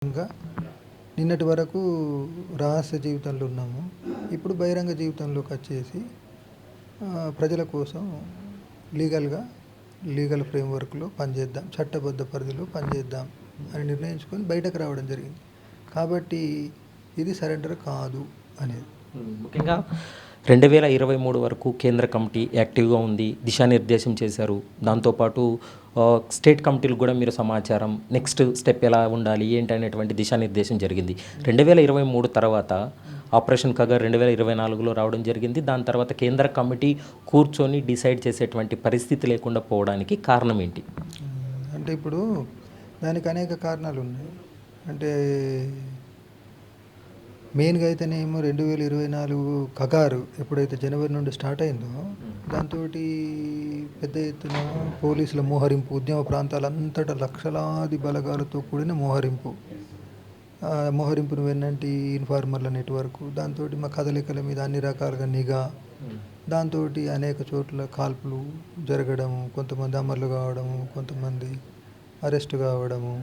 ఇంకా నిన్నటి వరకు రహస్య జీవితంలో ఉన్నాము. ఇప్పుడు బహిరంగ జీవితంలోకి వచ్చేసి ప్రజల కోసం లీగల్‌గా లీగల్ ఫ్రేమ్‌వర్క్‌లో పనిచేద్దాం. చట్టబద్ధ పరిధిలో పనిచేద్దాం అని నిర్ణయించుకొని బయటకు రావడం జరిగింది. కాబట్టి ఇది సరెండర్ కాదు అనేది. ముఖ్యంగా 2023 వరకు కేంద్ర కమిటీ యాక్టివ్గా ఉంది, దిశానిర్దేశం చేశారు. దాంతోపాటు స్టేట్ కమిటీలకు కూడా మీరు సమాచారం, నెక్స్ట్ స్టెప్ ఎలా ఉండాలి ఏంటి అనేటువంటి దిశానిర్దేశం జరిగింది. 2023 తర్వాత ఆపరేషన్ కగర్ 2024లో రావడం జరిగింది. దాని తర్వాత కేంద్ర కమిటీ కూర్చొని డిసైడ్ చేసేటువంటి పరిస్థితి లేకుండా పోవడానికి కారణం ఏంటి? అంటే ఇప్పుడు దానికి అనేక కారణాలు ఉన్నాయి. అంటే మెయిన్‌గా అయితేనేమో 2024 కగారు ఎప్పుడైతే జనవరి నుండి స్టార్ట్ అయిందో, దాంతోటి పెద్ద ఎత్తున పోలీసుల మోహరింపు, ఉద్యమ ప్రాంతాలంతటా లక్షలాది బలగాలతో కూడిన మోహరింపు. మోహరింపును వెన్నంటి ఇన్ఫార్మర్ల నెట్వర్క్, దాంతోటి మా కదలికల మీద అన్ని రకాలుగా నిఘా, దాంతోటి అనేక చోట్ల కాల్పులు జరగడము, కొంతమంది అమరులు కావడము, కొంతమంది అరెస్ట్ కావడము.